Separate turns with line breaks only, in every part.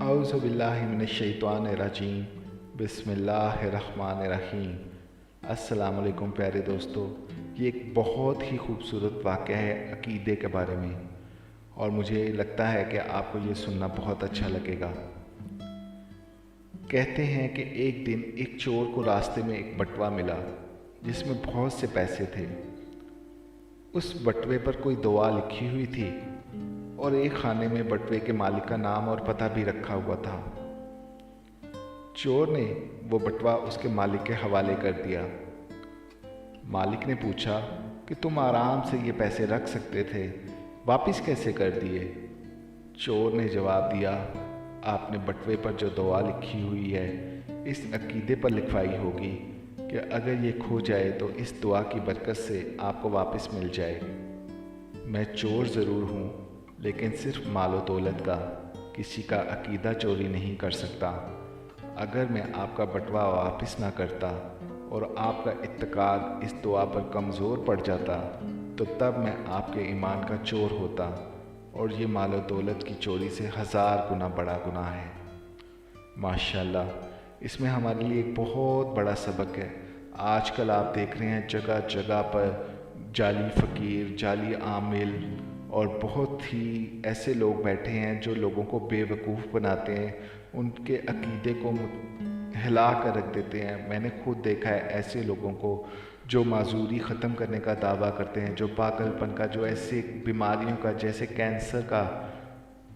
औज़ु बिल्लाहि मिनश्शैतानिर्रजीम बिस्मिल्लाहिर्रहमानिर्रहीम। अस्सलामु अलैकुम प्यारे दोस्तों, ये एक बहुत ही खूबसूरत वाक़या है अक़ीदे के बारे में, और मुझे लगता है कि आपको ये सुनना बहुत अच्छा लगेगा। कहते हैं कि एक दिन एक चोर को रास्ते में एक बटुआ मिला जिसमें बहुत से पैसे थे। उस बटुए पर कोई दुआ लिखी हुई थी और एक खाने में बटुए के मालिक का नाम और पता भी रखा हुआ था। चोर ने वो बटुआ उसके मालिक के हवाले कर दिया। मालिक ने पूछा कि तुम आराम से ये पैसे रख सकते थे, वापस कैसे कर दिए? चोर ने जवाब दिया, आपने बटुए पर जो दुआ लिखी हुई है इस अकीदे पर लिखवाई होगी कि अगर ये खो जाए तो इस दुआ की बरकत से आपको वापस मिल जाए। मैं चोर ज़रूर हूँ, लेकिन सिर्फ मालो दौलत का, किसी का अकीदा चोरी नहीं कर सकता। अगर मैं आपका बटुआ वापस ना करता और आपका इत्तेकाद इस दुआ पर कमज़ोर पड़ जाता तो तब मैं आपके ईमान का चोर होता, और ये मालो दौलत की चोरी से 1000 गुना बड़ा गुनाह है। माशाल्लाह, इसमें हमारे लिए एक बहुत बड़ा सबक है। आजकल आप देख रहे हैं जगह जगह पर जाली फ़कीर, जाली आमिल और बहुत ही ऐसे लोग बैठे हैं जो लोगों को बेवकूफ़ बनाते हैं, उनके अकीदे को हिला कर रख देते हैं। मैंने खुद देखा है ऐसे लोगों को जो माजूरी ख़त्म करने का दावा करते हैं, जो पागलपन का, जो ऐसे बीमारियों का जैसे कैंसर का,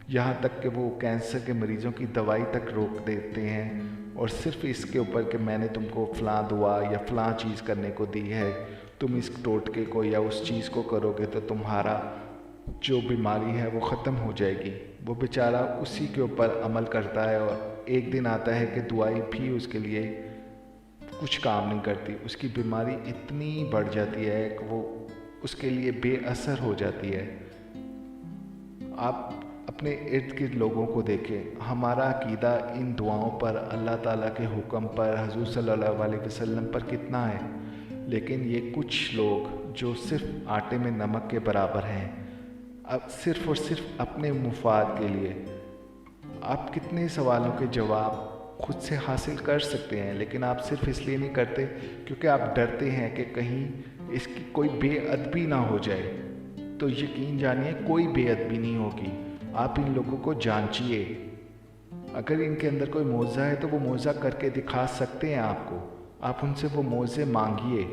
यहाँ तक कि वो कैंसर के मरीज़ों की दवाई तक रोक देते हैं, और सिर्फ इसके ऊपर कि मैंने तुमको फ़लाँ दुआ या फ़लाँ चीज़ करने को दी है, तुम इस टोटके को या उस चीज़ को करोगे तो तुम्हारा जो बीमारी है वो ख़त्म हो जाएगी। वो बेचारा उसी के ऊपर अमल करता है, और एक दिन आता है कि दुआई भी उसके लिए कुछ काम नहीं करती। उसकी बीमारी इतनी बढ़ जाती है कि वो उसके लिए बेअसर हो जाती है। आप अपने इर्द गिर्द लोगों को देखें, हमारा अकीदा इन दुआओं पर, अल्लाह ताला के हुक्म पर, हुज़ूर सल्लल्लाहु अलैहि वसल्लम पर कितना है, लेकिन ये कुछ लोग जो सिर्फ आटे में नमक के बराबर हैं, अब सिर्फ़ और सिर्फ अपने मुफाद के लिए। आप कितने सवालों के जवाब खुद से हासिल कर सकते हैं, लेकिन आप सिर्फ इसलिए नहीं करते क्योंकि आप डरते हैं कि कहीं इसकी कोई बेअदबी ना हो जाए। तो यकीन जानिए कोई बेअदबी नहीं होगी। आप इन लोगों को जांचिए, अगर इनके अंदर कोई मौज़ा है तो वो मौज़ा करके दिखा सकते हैं आपको। आप उनसे वो मौज़े मांगिए।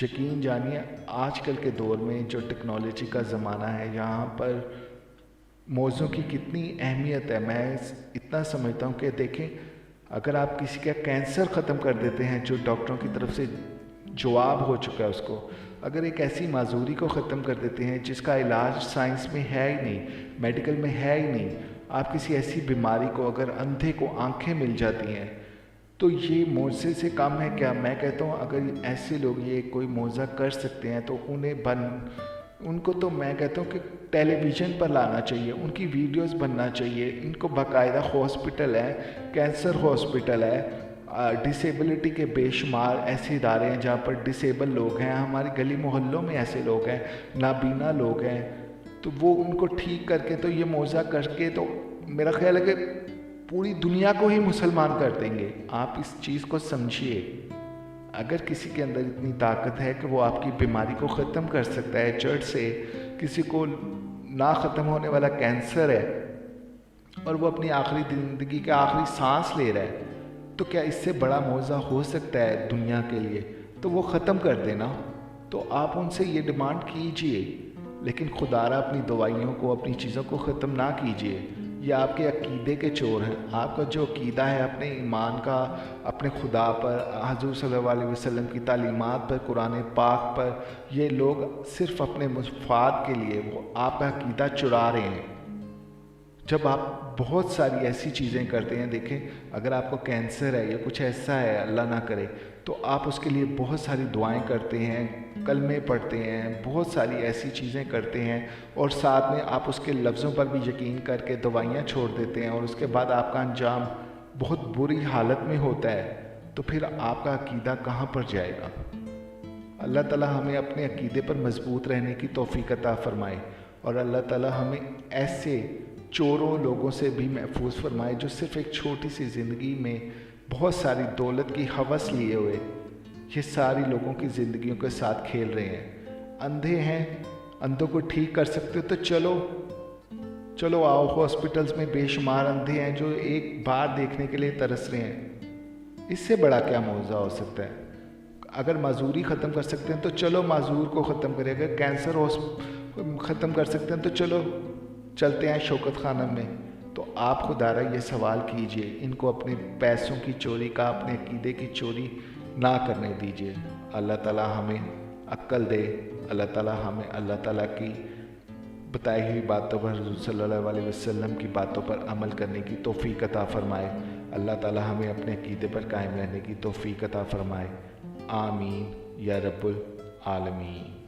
यकीन जानिए आजकल के दौर में जो टेक्नोलॉजी का ज़माना है, यहाँ पर मौज़ों की कितनी अहमियत है। मैं इतना समझता हूँ कि देखें, अगर आप किसी का कैंसर ख़त्म कर देते हैं जो डॉक्टरों की तरफ से जवाब हो चुका है उसको, अगर एक ऐसी माजूरी को ख़त्म कर देते हैं जिसका इलाज साइंस में है ही नहीं, मेडिकल में है ही नहीं, आप किसी ऐसी बीमारी को, अगर अंधे को आंखें मिल जाती हैं, तो ये मौज़े से कम है क्या? मैं कहता हूँ अगर ऐसे लोग ये कोई मौज़ा कर सकते हैं तो उनको तो मैं कहता हूँ कि टेलीविज़न पर लाना चाहिए, उनकी वीडियोस बनना चाहिए। इनको बाकायदा हॉस्पिटल है, कैंसर हॉस्पिटल है, डिसेबिलिटी के बेशुमार ऐसे इदारे हैं जहाँ पर डिसेबल लोग हैं। हमारे गली मोहल्लों में ऐसे लोग हैं, नाबीना लोग हैं, तो वो उनको ठीक करके, तो ये मौज़ा करके तो मेरा ख्याल है कि पूरी दुनिया को ही मुसलमान कर देंगे। आप इस चीज़ को समझिए। अगर किसी के अंदर इतनी ताकत है कि वो आपकी बीमारी को ख़त्म कर सकता है जड़ से, किसी को ना ख़त्म होने वाला कैंसर है और वो अपनी आखिरी ज़िंदगी का आखिरी सांस ले रहा है, तो क्या इससे बड़ा मौज़ा हो सकता है दुनिया के लिए? तो वो ख़त्म कर देना। तो आप उनसे ये डिमांड कीजिए, लेकिन खुदारा अपनी दवाइयों को, अपनी चीज़ों को ख़त्म ना कीजिए। ये आपके अकीदे के चोर हैं। आपका जो अकीदा है अपने ईमान का, अपने खुदा पर, हुज़ूर सल्लल्लाहु अलैहि वसल्लम की तालीमात पर, कुरान पाक पर, ये लोग सिर्फ़ अपने मुफाद के लिए वो आपका अकीदा चुरा रहे हैं। जब आप बहुत सारी ऐसी चीज़ें करते हैं, देखें अगर आपको कैंसर है या कुछ ऐसा है, अल्लाह ना करे, तो आप उसके लिए बहुत सारी दुआएं करते हैं, कलमे पढ़ते हैं, बहुत सारी ऐसी चीज़ें करते हैं, और साथ में आप उसके लफ्ज़ों पर भी यकीन करके दवाइयाँ छोड़ देते हैं, और उसके बाद आपका अंजाम बहुत बुरी हालत में होता है। तो फिर आपका अकीदा कहाँ पर जाएगा? अल्लाह ताला हमें अपने अकीदे पर मजबूत रहने की तौफीक अता फ़रमाए, और अल्लाह ताला हमें ऐसे चोरों लोगों से भी महफूज फरमाए जो सिर्फ़ एक छोटी सी ज़िंदगी में बहुत सारी दौलत की हवस लिए हुए ये सारी लोगों की ज़िंदगियों के साथ खेल रहे हैं। अंधे हैं, अंधों को ठीक कर सकते हो तो चलो चलो आओ। हॉस्पिटल्स में बेशुमार अंधे हैं जो एक बार देखने के लिए तरस रहे हैं। इससे बड़ा क्या मौज़ा हो सकता है? अगर माजूरी ख़त्म कर सकते हैं तो चलो माजूर को ख़त्म करें। अगर कैंसर ख़त्म कर सकते हैं तो चलो चलते हैं शौकत खानम में। तो आप खुदारा ये सवाल कीजिए, इनको अपने पैसों की चोरी का, अपने अकीदे की चोरी ना करने दीजिए। अल्लाह ताला हमें अक्ल दे, अल्लाह ताला हमें अल्लाह ताला की बताई हुई बातों पर, हुज़ूर सल्लल्लाहु अलैहि वसल्लम की बातों पर अमल करने की तौफ़ीक़ अता फ़रमाए। अल्लाह ताला हमें अपने अकीदे पर कायम रहने की तौफ़ीक़ अता फ़रमाए। आमीन या रब्बुल आलमीन।